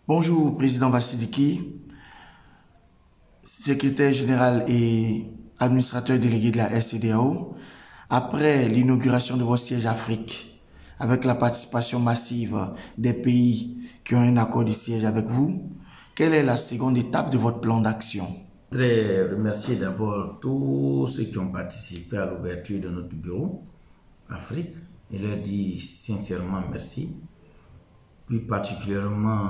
Bonjour, Président Bassidiki, secrétaire général et administrateur délégué de la RCDAO. Après l'inauguration de votre siège Afrique, avec la participation massive des pays qui ont un accord de siège avec vous, quelle est la seconde étape de votre plan d'action? Je voudrais remercier d'abord tous ceux qui ont participé à l'ouverture de notre bureau Afrique et leur dire sincèrement merci, plus particulièrement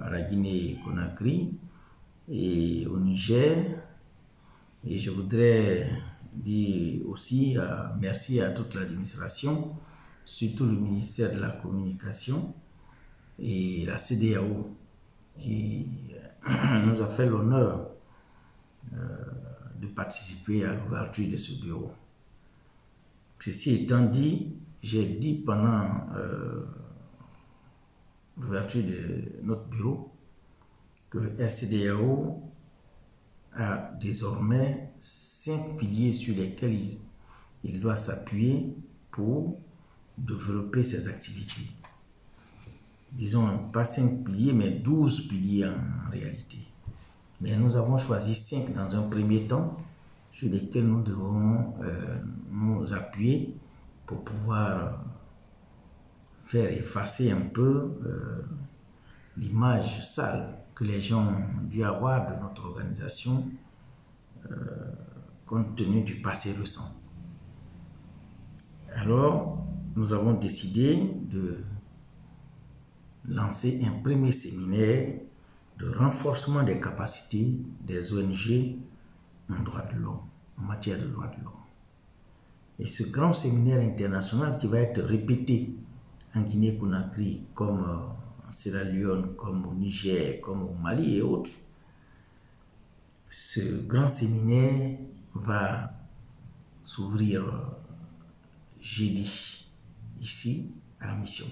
à la Guinée-Conakry et au Niger. Et je voudrais dire aussi merci à toute l'administration, surtout le ministère de la Communication et la CEDEAO qui nous a fait l'honneur de participer à l'ouverture de ce bureau. Ceci étant dit, j'ai dit pendant l'ouverture de notre bureau que le RCDAO a désormais 5 piliers sur lesquels il doit s'appuyer pour développer ses activités. Disons pas 5 piliers, mais 12 piliers en réalité. Mais nous avons choisi 5 dans un premier temps sur lesquels nous devons nous appuyer pour pouvoir faire effacer un peu l'image sale que les gens ont dû avoir de notre organisation compte tenu du passé récent. Alors, nous avons décidé de lancer un premier séminaire de renforcement des capacités des ONG en droit de l'homme, en matière de droits de l'homme. Et ce grand séminaire international qui va être répété en Guinée-Conakry, comme en Sierra Leone, comme au Niger, comme au Mali et autres, ce grand séminaire va s'ouvrir jeudi, ici, à la mission.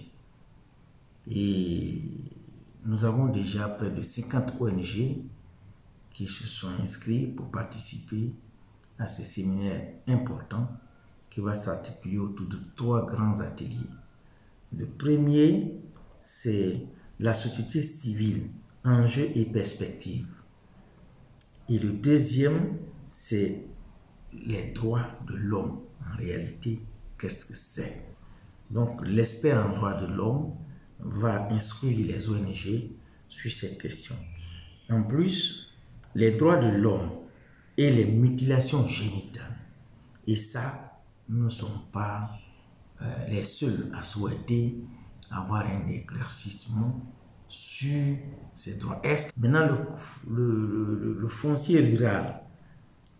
Et nous avons déjà près de 50 ONG qui se sont inscrits pour participer à ce séminaire important qui va s'articuler autour de 3 grands ateliers. Le premier, c'est la société civile, enjeux et perspectives. Et le deuxième, c'est les droits de l'homme. En réalité, qu'est-ce que c'est? Donc, l'expert en droits de l'homme va instruire les ONG sur cette question. En plus, les droits de l'homme et les mutilations génitales. Et ça, nous ne sommes pas les seuls à souhaiter avoir un éclaircissement sur ces droits. Maintenant, le foncier rural,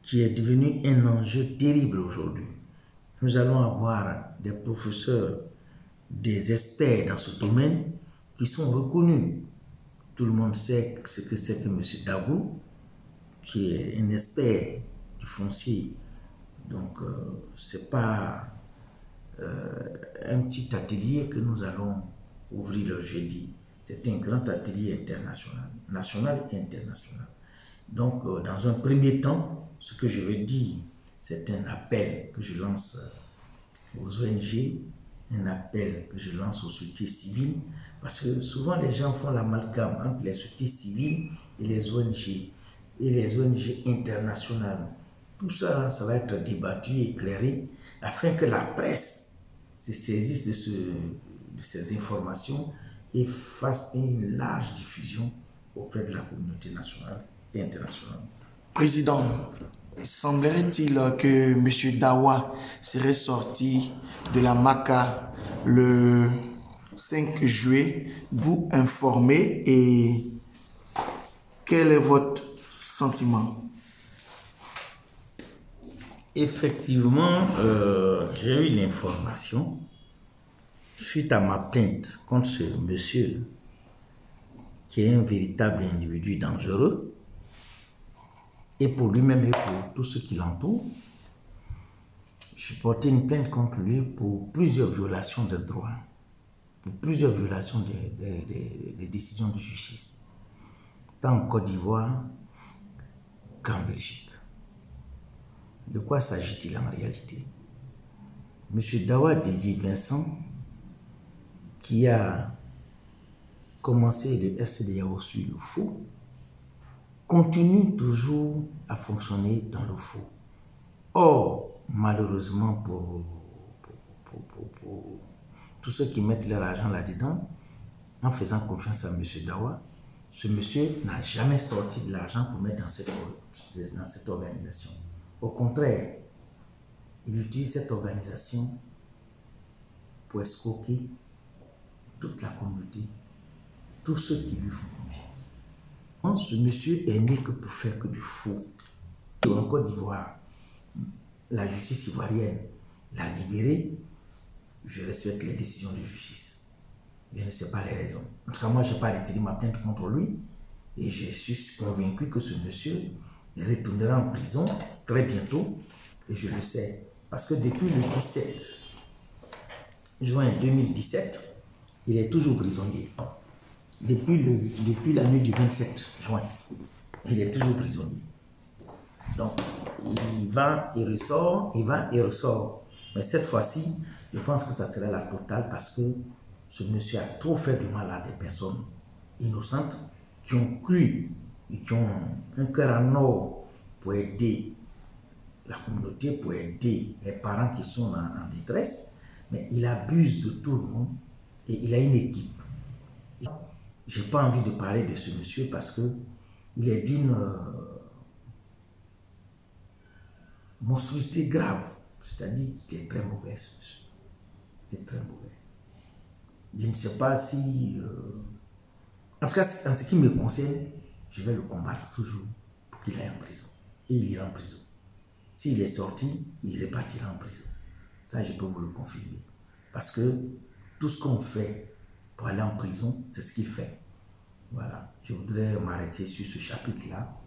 qui est devenu un enjeu terrible aujourd'hui, nous allons avoir des professeurs, des experts dans ce domaine qui sont reconnus. Tout le monde sait ce que c'est que M. Dagou, qui est un expert du foncier. Donc, ce n'est pas un petit atelier que nous allons ouvrir le jeudi. C'est un grand atelier international, national et international. Donc, dans un premier temps, ce que je veux dire, c'est un appel que je lance aux ONG, un appel que je lance aux sociétés civiles, parce que souvent les gens font l'amalgame entre les sociétés civiles et les ONG internationales. Tout ça, ça va être débattu, éclairé, afin que la presse se saisisse de ces informations et fasse une large diffusion auprès de la communauté nationale et internationale. Président, semblerait-il que M. Dawa serait sorti de la MACA le 5 juillet, vous informer, et quel est votre sentiment? Effectivement, j'ai eu l'information suite à ma plainte contre ce monsieur qui est un véritable individu dangereux, et pour lui-même et pour tous ceux qui l'entourent. Je portais une plainte contre lui pour plusieurs violations de droits, pour plusieurs violations des décisions de justice, tant en Côte d'Ivoire qu'en Belgique. De quoi s'agit-il en réalité? M. Dawa Dédi Vincent, qui a commencé le SCDAO sur le faux, continue toujours à fonctionner dans le faux. Or, malheureusement pour tous ceux qui mettent leur argent là-dedans, en faisant confiance à M. Dawa, ce monsieur n'a jamais sorti de l'argent pour mettre dans cette organisation. Au contraire, il utilise cette organisation pour escroquer toute la communauté, tous ceux qui lui font confiance. Ce monsieur est né que pour faire que du faux. En Côte d'Ivoire, la justice ivoirienne l'a libéré. Je respecte les décisions de justice. Je ne sais pas les raisons. En tout cas, moi, je n'ai pas retiré ma plainte contre lui. Et je suis convaincu que ce monsieur retournera en prison très bientôt. Et je le sais. Parce que depuis le 17 juin 2017, il est toujours prisonnier. Depuis la nuit du 27 juin, il est toujours prisonnier. Donc, il va et ressort, il va et ressort. Mais cette fois-ci, je pense que ça sera la totale parce que ce monsieur a trop fait du mal à des personnes innocentes qui ont cru et qui ont un cœur en or pour aider la communauté, pour aider les parents qui sont en détresse. Mais il abuse de tout le monde et il a une équipe. Je n'ai pas envie de parler de ce monsieur parce qu'il est d'une monstruosité grave. C'est-à-dire qu'il est très mauvais, ce monsieur. Il est très mauvais. Je ne sais pas si... En tout cas, en ce qui me concerne, je vais le combattre toujours pour qu'il aille en prison. Et il ira en prison. S'il est sorti, il repartira en prison. Ça, je peux vous le confirmer. Parce que tout ce qu'on fait pour aller en prison, c'est ce qu'il fait. Voilà. Je voudrais m'arrêter sur ce chapitre-là.